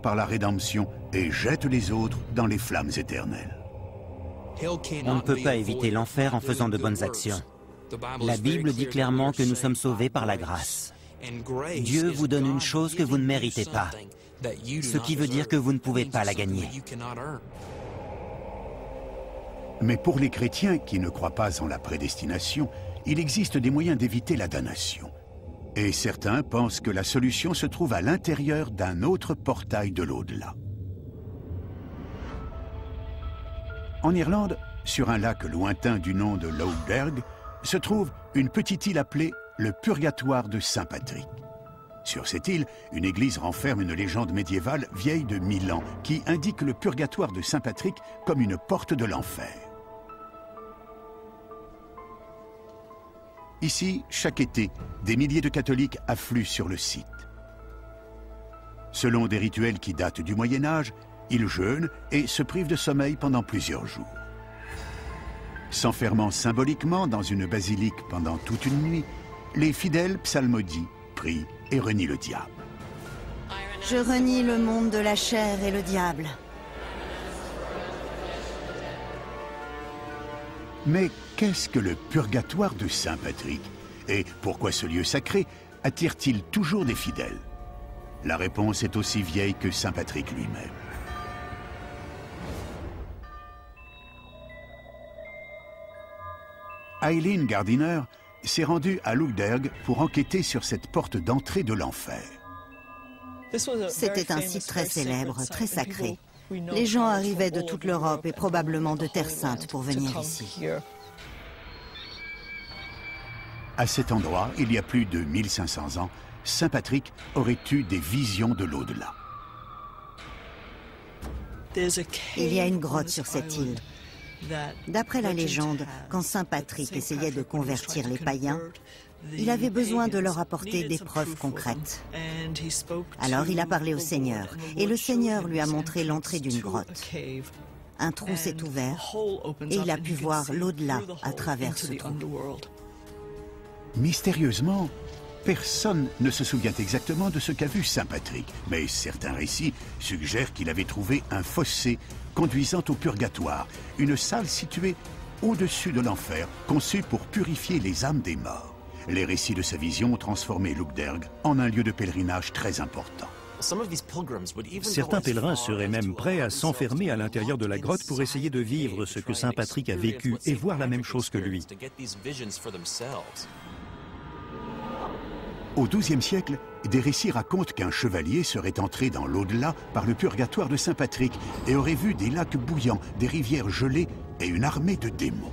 par la rédemption et jette les autres dans les flammes éternelles. On ne peut pas éviter l'enfer en faisant de bonnes actions. La Bible dit clairement que nous sommes sauvés par la grâce. Dieu vous donne une chose que vous ne méritez pas, ce qui veut dire que vous ne pouvez pas la gagner. Mais pour les chrétiens qui ne croient pas en la prédestination, il existe des moyens d'éviter la damnation. Et certains pensent que la solution se trouve à l'intérieur d'un autre portail de l'au-delà. En Irlande, sur un lac lointain du nom de Lough Derg, se trouve une petite île appelée le Purgatoire de Saint-Patrick. Sur cette île, une église renferme une légende médiévale vieille de 1000 ans qui indique le Purgatoire de Saint-Patrick comme une porte de l'enfer. Ici, chaque été, des milliers de catholiques affluent sur le site. Selon des rituels qui datent du Moyen-Âge, ils jeûnent et se privent de sommeil pendant plusieurs jours. S'enfermant symboliquement dans une basilique pendant toute une nuit, les fidèles psalmodient, prient et renient le diable. Je renie le monde de la chair et le diable. Mais qu'est-ce que le Purgatoire de Saint-Patrick? Et pourquoi ce lieu sacré attire-t-il toujours des fidèles? La réponse est aussi vieille que Saint-Patrick lui-même. Eileen Gardiner s'est rendue à Lough Derg pour enquêter sur cette porte d'entrée de l'enfer. C'était un site très célèbre, très sacré. Les gens arrivaient de toute l'Europe et probablement de Terre Sainte pour venir ici. À cet endroit, il y a plus de 1500 ans, Saint Patrick aurait eu des visions de l'au-delà. Il y a une grotte sur cette île. D'après la légende, quand Saint Patrick essayait de convertir les païens, il avait besoin de leur apporter des preuves concrètes. Alors il a parlé au Seigneur, et le Seigneur lui a montré l'entrée d'une grotte. Un trou s'est ouvert, et il a pu voir l'au-delà à travers ce trou. Mystérieusement, personne ne se souvient exactement de ce qu'a vu Saint Patrick, mais certains récits suggèrent qu'il avait trouvé un fossé conduisant au purgatoire, une salle située au-dessus de l'enfer, conçue pour purifier les âmes des morts. Les récits de sa vision ont transformé Lough Derg en un lieu de pèlerinage très important. Certains pèlerins seraient même prêts à s'enfermer à l'intérieur de la grotte pour essayer de vivre ce que Saint Patrick a vécu et voir la même chose que lui. Au XIIe siècle, des récits racontent qu'un chevalier serait entré dans l'au-delà par le purgatoire de Saint Patrick et aurait vu des lacs bouillants, des rivières gelées et une armée de démons.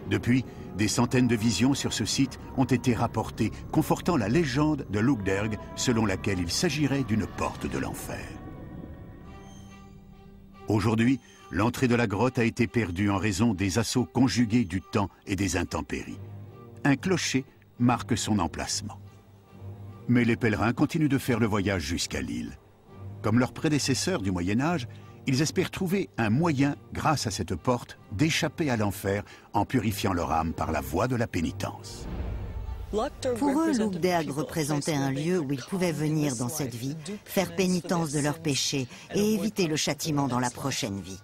Depuis, des centaines de visions sur ce site ont été rapportées, confortant la légende de Lough Derg, selon laquelle il s'agirait d'une porte de l'enfer. Aujourd'hui, l'entrée de la grotte a été perdue en raison des assauts conjugués du temps et des intempéries. Un clocher marque son emplacement. Mais les pèlerins continuent de faire le voyage jusqu'à l'île. Comme leurs prédécesseurs du Moyen-Âge, ils espèrent trouver un moyen, grâce à cette porte, d'échapper à l'enfer en purifiant leur âme par la voie de la pénitence. Pour eux, Lough Derg représentait un lieu où ils pouvaient venir dans cette vie, faire pénitence de leurs péchés et éviter le châtiment dans la prochaine vie.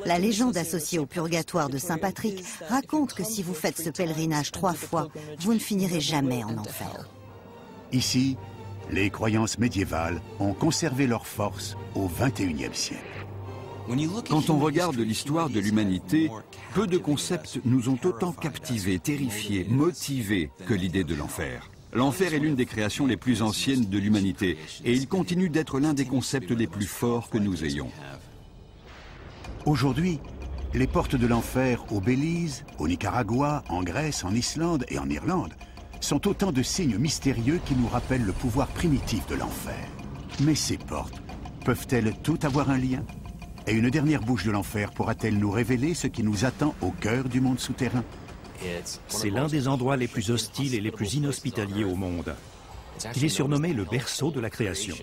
La légende associée au purgatoire de Saint Patrick raconte que si vous faites ce pèlerinage 3 fois, vous ne finirez jamais en enfer. Ici, les croyances médiévales ont conservé leur force au XXIe siècle. Quand on regarde l'histoire de l'humanité, peu de concepts nous ont autant captivés, terrifiés, motivés que l'idée de l'enfer. L'enfer est l'une des créations les plus anciennes de l'humanité et il continue d'être l'un des concepts les plus forts que nous ayons. Aujourd'hui, les portes de l'enfer au Belize, au Nicaragua, en Grèce, en Islande et en Irlande sont autant de signes mystérieux qui nous rappellent le pouvoir primitif de l'enfer. Mais ces portes peuvent-elles toutes avoir un lien? Et une dernière bouche de l'enfer pourra-t-elle nous révéler ce qui nous attend au cœur du monde souterrain? C'est l'un des endroits les plus hostiles et les plus inhospitaliers au monde. Il est surnommé le berceau de la création.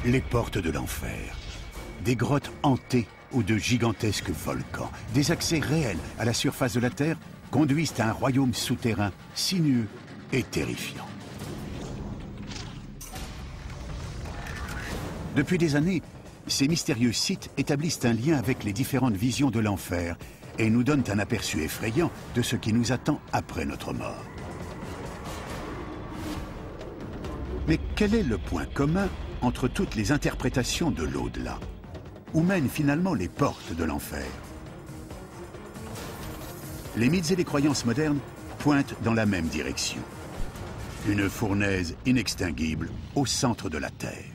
Les portes de l'enfer, des grottes hantées où de gigantesques volcans, des accès réels à la surface de la Terre, conduisent à un royaume souterrain sinueux et terrifiant. Depuis des années, ces mystérieux sites établissent un lien avec les différentes visions de l'enfer et nous donnent un aperçu effrayant de ce qui nous attend après notre mort. Mais quel est le point commun entre toutes les interprétations de l'au-delà? Où mènent finalement les portes de l'enfer? Les mythes et les croyances modernes pointent dans la même direction. Une fournaise inextinguible au centre de la Terre.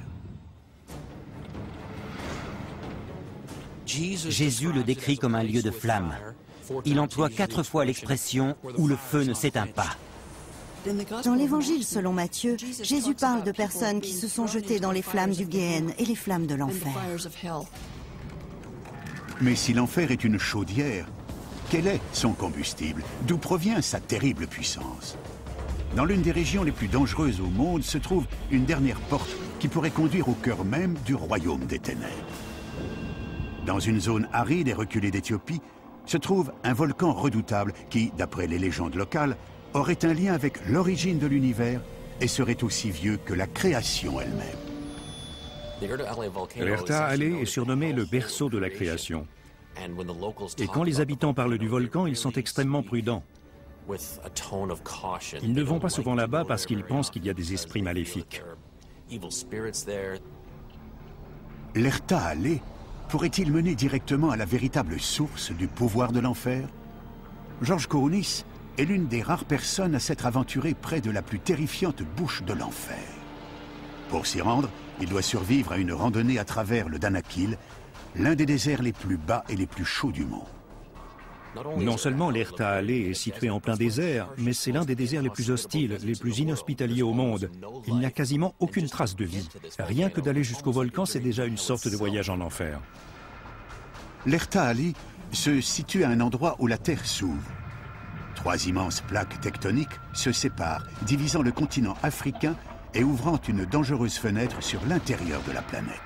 Jésus le décrit comme un lieu de flamme. Il emploie 4 fois l'expression « où le feu ne s'éteint pas ». Dans l'Évangile selon Matthieu, Jésus parle de personnes qui se sont jetées dans les flammes du Guéhen et les flammes de l'enfer. Mais si l'enfer est une chaudière, quel est son combustible? D'où provient sa terrible puissance? Dans l'une des régions les plus dangereuses au monde se trouve une dernière porte qui pourrait conduire au cœur même du royaume des ténèbres. Dans une zone aride et reculée d'Éthiopie, se trouve un volcan redoutable qui, d'après les légendes locales, aurait un lien avec l'origine de l'univers et serait aussi vieux que la création elle-même. L'Erta Ale est surnommé le berceau de la création. Et quand les habitants parlent du volcan, ils sont extrêmement prudents. Ils ne vont pas souvent là-bas parce qu'ils pensent qu'il y a des esprits maléfiques. L'Erta Ale pourrait-il mener directement à la véritable source du pouvoir de l'enfer? Georges Kourounis est l'une des rares personnes à s'être aventuré près de la plus terrifiante bouche de l'enfer. Pour s'y rendre, il doit survivre à une randonnée à travers le Danakil, l'un des déserts les plus bas et les plus chauds du monde. Non seulement l'Erta Ale est situé en plein désert, mais c'est l'un des déserts les plus hostiles, les plus inhospitaliers au monde. Il n'y a quasiment aucune trace de vie. Rien que d'aller jusqu'au volcan, c'est déjà une sorte de voyage en enfer. L'Erta Ale se situe à un endroit où la Terre s'ouvre. 3 immenses plaques tectoniques se séparent, divisant le continent africain et ouvrant une dangereuse fenêtre sur l'intérieur de la planète.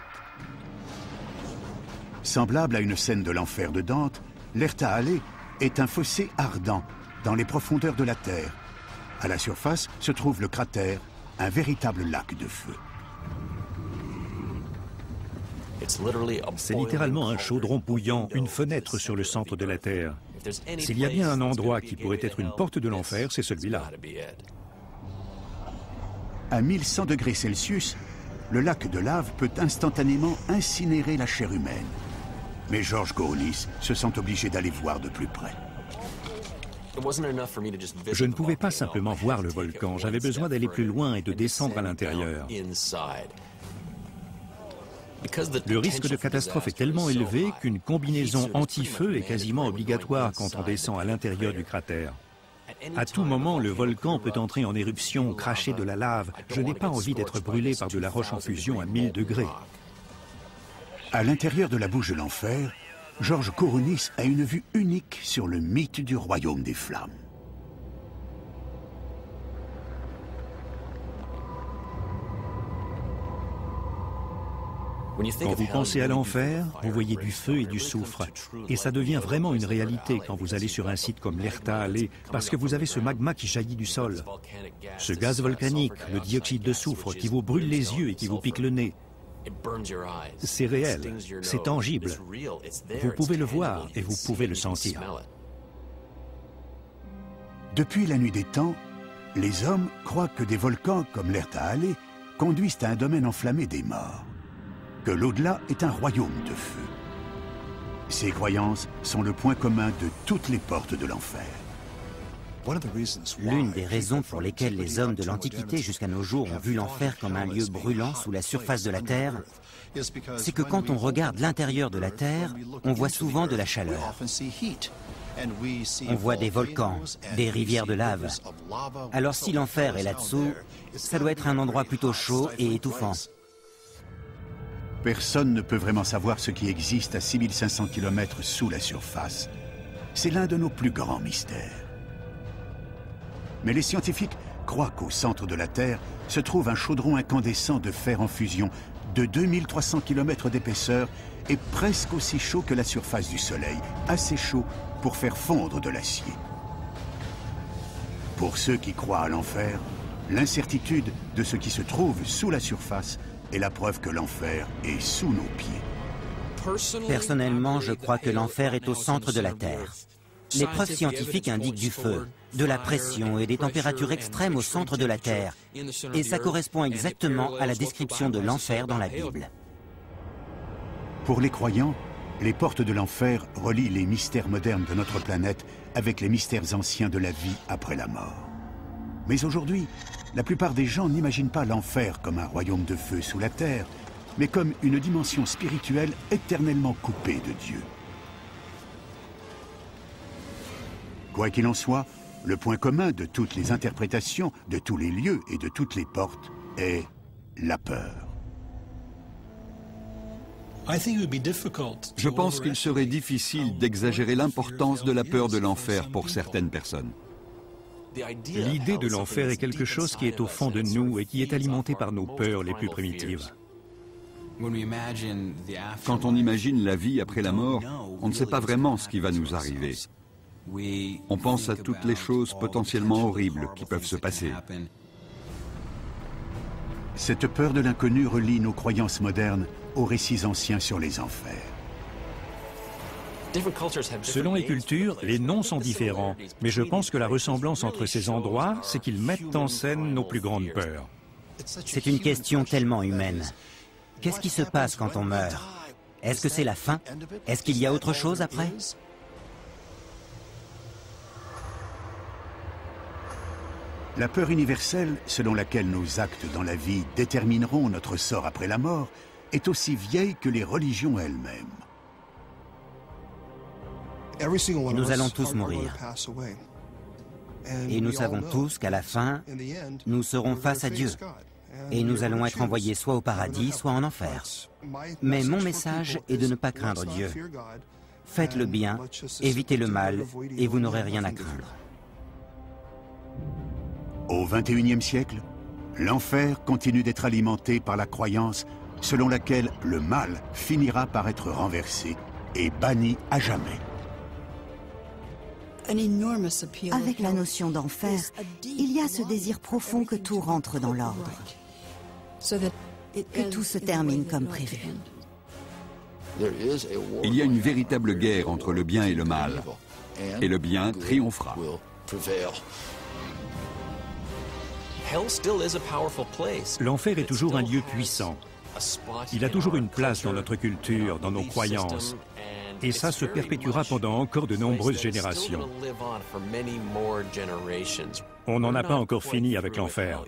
Semblable à une scène de l'enfer de Dante, l'Erta Ale est un fossé ardent dans les profondeurs de la Terre. À la surface se trouve le cratère, un véritable lac de feu. C'est littéralement un chaudron bouillant, une fenêtre sur le centre de la Terre. S'il y a bien un endroit qui pourrait être une porte de l'enfer, c'est celui-là. À 1100 degrés Celsius, le lac de lave peut instantanément incinérer la chair humaine. Mais Georges Kourounis se sent obligé d'aller voir de plus près. Je ne pouvais pas simplement voir le volcan, j'avais besoin d'aller plus loin et de descendre à l'intérieur. Le risque de catastrophe est tellement élevé qu'une combinaison anti-feu est quasiment obligatoire quand on descend à l'intérieur du cratère. À tout moment, le volcan peut entrer en éruption, cracher de la lave. Je n'ai pas envie d'être brûlé par de la roche en fusion à 1000 degrés. À l'intérieur de la bouche de l'enfer, Georges Kourounis a une vue unique sur le mythe du royaume des flammes. Quand vous pensez à l'enfer, vous voyez du feu et du soufre. Et ça devient vraiment une réalité quand vous allez sur un site comme l'Erta Ale, parce que vous avez ce magma qui jaillit du sol. Ce gaz volcanique, le dioxyde de soufre, qui vous brûle les yeux et qui vous pique le nez. C'est réel, c'est tangible. Vous pouvez le voir et vous pouvez le sentir. Depuis la nuit des temps, les hommes croient que des volcans comme l'Erta Ale conduisent à un domaine enflammé des morts, que l'au-delà est un royaume de feu. Ces croyances sont le point commun de toutes les portes de l'enfer. L'une des raisons pour lesquelles les hommes de l'Antiquité jusqu'à nos jours ont vu l'enfer comme un lieu brûlant sous la surface de la Terre, c'est que quand on regarde l'intérieur de la Terre, on voit souvent de la chaleur. On voit des volcans, des rivières de lave. Alors si l'enfer est là-dessous, ça doit être un endroit plutôt chaud et étouffant. Personne ne peut vraiment savoir ce qui existe à 6500 km sous la surface. C'est l'un de nos plus grands mystères. Mais les scientifiques croient qu'au centre de la Terre se trouve un chaudron incandescent de fer en fusion de 2300 km d'épaisseur et presque aussi chaud que la surface du Soleil, assez chaud pour faire fondre de l'acier. Pour ceux qui croient à l'enfer, l'incertitude de ce qui se trouve sous la surface est la preuve que l'enfer est sous nos pieds. Personnellement, je crois que l'enfer est au centre de la Terre. Les preuves scientifiques indiquent du feu, de la pression et des températures extrêmes au centre de la Terre. Et ça correspond exactement à la description de l'enfer dans la Bible. Pour les croyants, les portes de l'enfer relient les mystères modernes de notre planète avec les mystères anciens de la vie après la mort. Mais aujourd'hui, la plupart des gens n'imaginent pas l'enfer comme un royaume de feu sous la terre, mais comme une dimension spirituelle éternellement coupée de Dieu. Quoi qu'il en soit, le point commun de toutes les interprétations, de tous les lieux et de toutes les portes est la peur. Je pense qu'il serait difficile d'exagérer l'importance de la peur de l'enfer pour certaines personnes. L'idée de l'enfer est quelque chose qui est au fond de nous et qui est alimenté par nos peurs les plus primitives. Quand on imagine la vie après la mort, on ne sait pas vraiment ce qui va nous arriver. On pense à toutes les choses potentiellement horribles qui peuvent se passer. Cette peur de l'inconnu relie nos croyances modernes aux récits anciens sur les enfers. Selon les cultures, les noms sont différents, mais je pense que la ressemblance entre ces endroits, c'est qu'ils mettent en scène nos plus grandes peurs. C'est une question tellement humaine. Qu'est-ce qui se passe quand on meurt? Est-ce que c'est la fin? Est-ce qu'il y a autre chose après? La peur universelle, selon laquelle nos actes dans la vie détermineront notre sort après la mort, est aussi vieille que les religions elles-mêmes. Nous allons tous mourir. Et nous savons tous qu'à la fin, nous serons face à Dieu. Et nous allons être envoyés soit au paradis, soit en enfer. Mais mon message est de ne pas craindre Dieu. Faites le bien, évitez le mal, et vous n'aurez rien à craindre. Au XXIe siècle, l'enfer continue d'être alimenté par la croyance selon laquelle le mal finira par être renversé et banni à jamais. Avec la notion d'enfer, il y a ce désir profond que tout rentre dans l'ordre, que tout se termine comme prévu. Il y a une véritable guerre entre le bien et le mal, et le bien triomphera. L'enfer est toujours un lieu puissant. Il a toujours une place dans notre culture, dans nos croyances. Et ça se perpétuera pendant encore de nombreuses générations. On n'en a pas encore fini avec l'enfer.